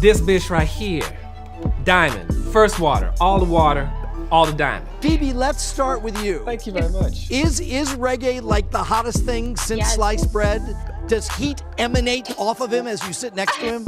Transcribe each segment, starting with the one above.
This bitch right here, diamond, first water, all the diamond. Phoebe, let's start with you. Thank you very much. Is reggae like the hottest thing since sliced bread? Does heat emanate off of him as you sit next to him?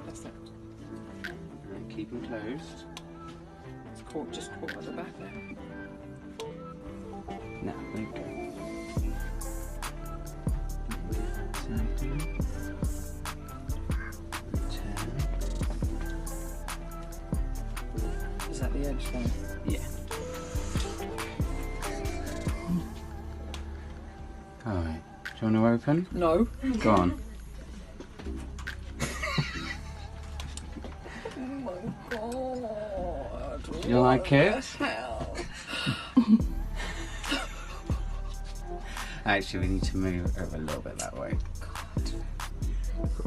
That's it. Keep them closed. It's just caught at the back there. Now, there you go. Is that the edge there? Yeah. Alright. Do you want to open? No. Go on. You like it? Actually, we need to move over a little bit that way.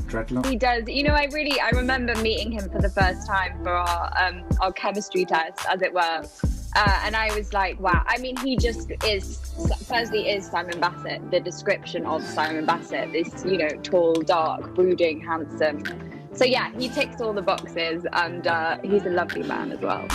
Dreadlock. He does. You know, I remember meeting him for the first time for our chemistry test, as it were. And I was like, wow. I mean, he just is, firstly, is Simon Bassett, the description of Simon Bassett, this, you know, tall, dark, brooding, handsome. So yeah, he ticks all the boxes, and he's a lovely man as well.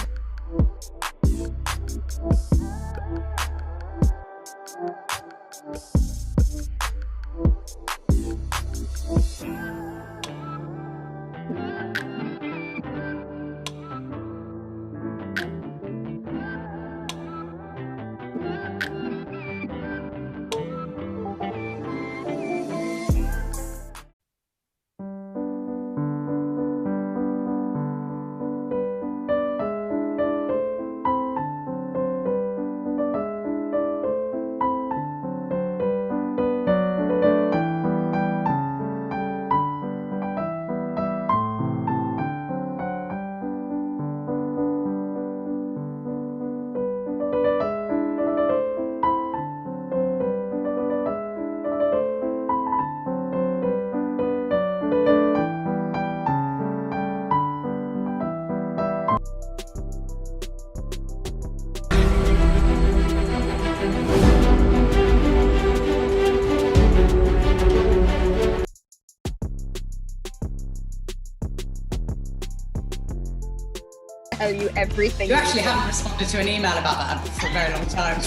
Tell you everything. You actually haven't responded to an email about that for a very long time.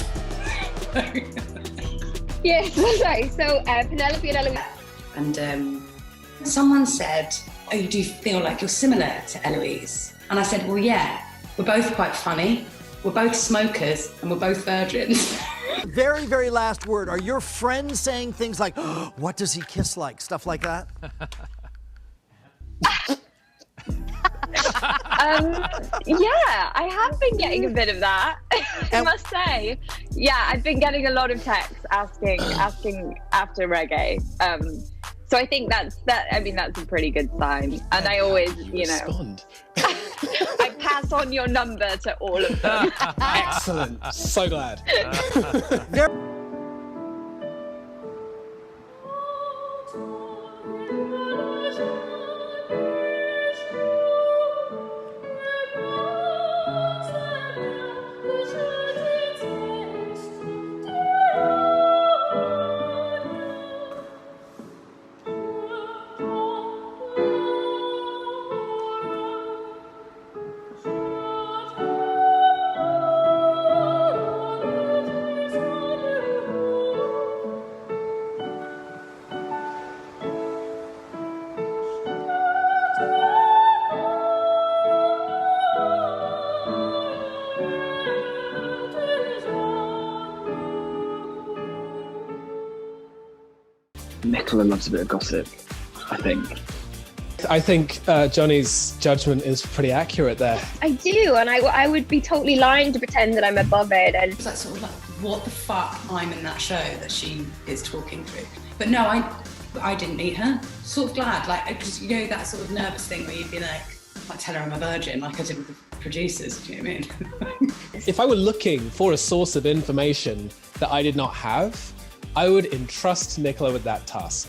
Yes, sorry. So Penelope and Eloise. And someone said, oh, you do feel like you're similar to Eloise. And I said, well, yeah, we're both quite funny. We're both smokers and we're both virgins. Very, very last word. Are your friends saying things like, oh, what does he kiss like? Stuff like that? Yeah, I have been getting a bit of that, I must say. Yeah, I've been getting a lot of texts asking after reggae. So I think that's a pretty good sign. And I always, you know, Respond. I pass on your number to all of them. Excellent. So glad. Nicola loves a bit of gossip, I think. I think Johnny's judgment is pretty accurate there. I do, and I would be totally lying to pretend that I'm above it. And It's like sort of like, what the fuck, I'm in that show that she is talking through. But no, I didn't meet her. Sort of glad, like, because you know that sort of nervous thing where you'd be like, I tell her I'm a virgin, like I did with the producers. Do you know what I mean? If I were looking for a source of information that I did not have, I would entrust Nicola with that task.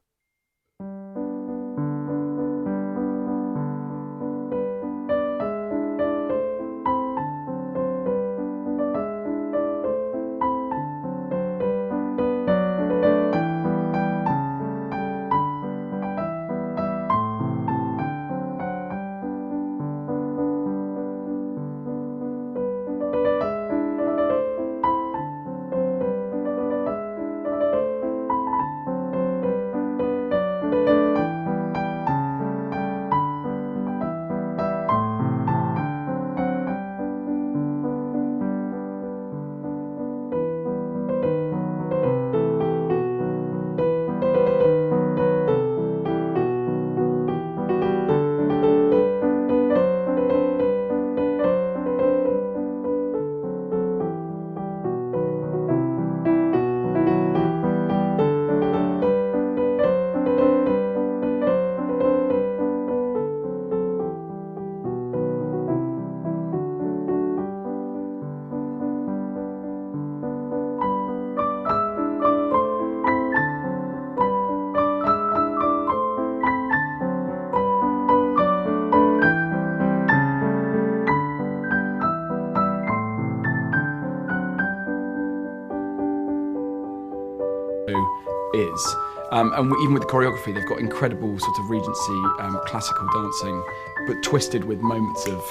Is. And even with the choreography, they've got incredible sort of Regency classical dancing, but twisted with moments of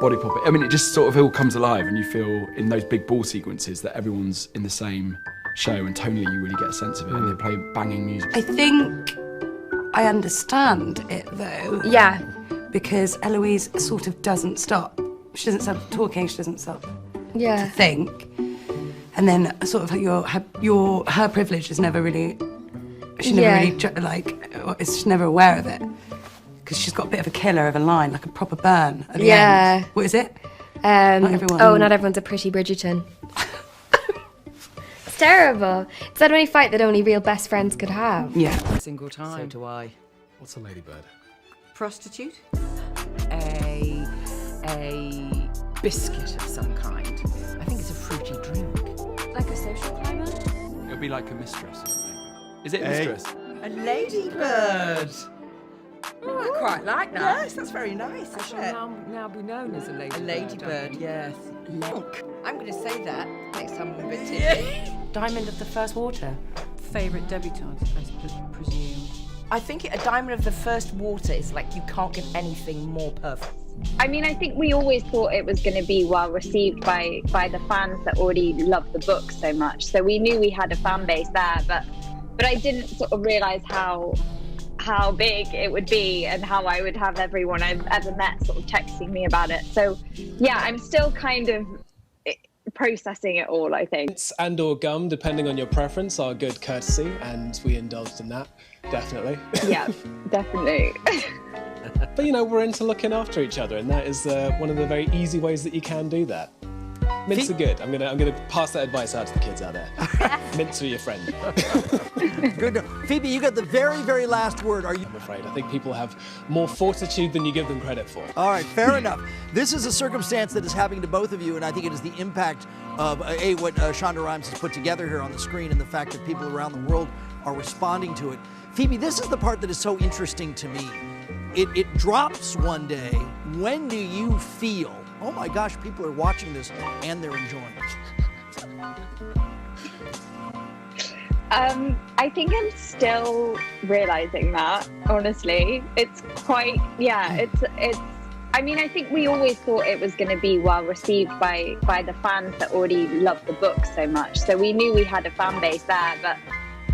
body pop. I mean, it just sort of all comes alive, and you feel in those big ball sequences that everyone's in the same show, and tonally you really get a sense of it, and they play banging music. I think I understand it though. Yeah. Because Eloise sort of doesn't stop. She doesn't stop talking, she doesn't stop to think. And then sort of her privilege is never really, she's never aware of it. Because she's got a bit of a killer of a line, like a proper burn at the end. What is it? Not everyone's a pretty Bridgerton. It's terrible. It's that only fight that only real best friends could have. Yeah. Single time. So do I. What's a ladybird? Prostitute? A biscuit of some kind. I think it's a fruity drink. Like a social climber? It'll be like a mistress or something. Is it a mistress? A ladybird. Oh, I quite like that. Yes, that's very nice. I shall now be known as a ladybird. A ladybird, yes. I'm going to say that next time I'm a bit tipsy. Diamond of the first water. Favourite debutante, I presume. I think a diamond of the first water is like you can't get anything more perfect. I mean, I think we always thought it was going to be well received by the fans that already loved the book so much. So we knew we had a fan base there, but I didn't sort of realise how big it would be and how I would have everyone I've ever met sort of texting me about it. So yeah, I'm still kind of processing it all, I think. And or gum, depending on your preference, are good courtesy, and we indulged in that, definitely. Yeah, definitely. But you know, we're into looking after each other, and that is one of the very easy ways that you can do that. Mints are good. I'm gonna pass that advice out to the kids out there. Mints are your friend. Good. Phoebe, you got the very, very last word. Are you? I'm afraid. I think people have more fortitude than you give them credit for. All right, fair enough. This is a circumstance that is happening to both of you, and I think it is the impact of what Shonda Rhimes has put together here on the screen, and the fact that people around the world are responding to it. Phoebe, this is the part that is so interesting to me. It drops one day. When do you feel, oh my gosh, people are watching this and they're enjoying it? I think I'm still realizing that, honestly. It's quite, it's I mean, I think we always thought it was going to be well received by the fans that already loved the book so much. So we knew we had a fan base there, but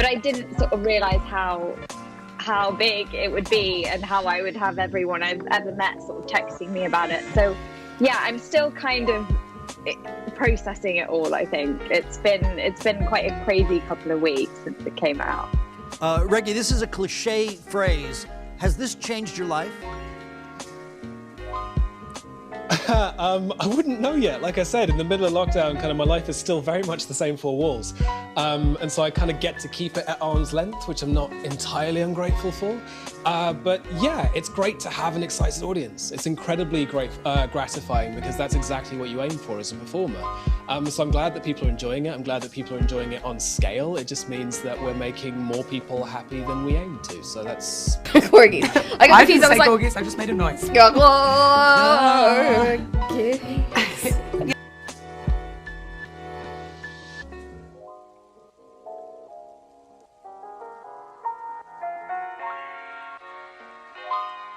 I didn't sort of realize how big it would be and how I would have everyone I've ever met sort of texting me about it. So yeah, I'm still kind of processing it all, I think. It's been quite a crazy couple of weeks since it came out. Reggie, this is a cliche phrase. Has this changed your life? I wouldn't know yet. Like I said, in the middle of lockdown, kind of my life is still very much the same four walls. And so I kind of get to keep it at arm's length, which I'm not entirely ungrateful for. But yeah, it's great to have an excited audience. It's incredibly gratifying because that's exactly what you aim for as a performer. So I'm glad that people are enjoying it. I'm glad that people are enjoying it on scale. It just means that we're making more people happy than we aim to. So that's... Corgis. I got I didn't confused. I say was like, corgis, I just made a noise. Corgi.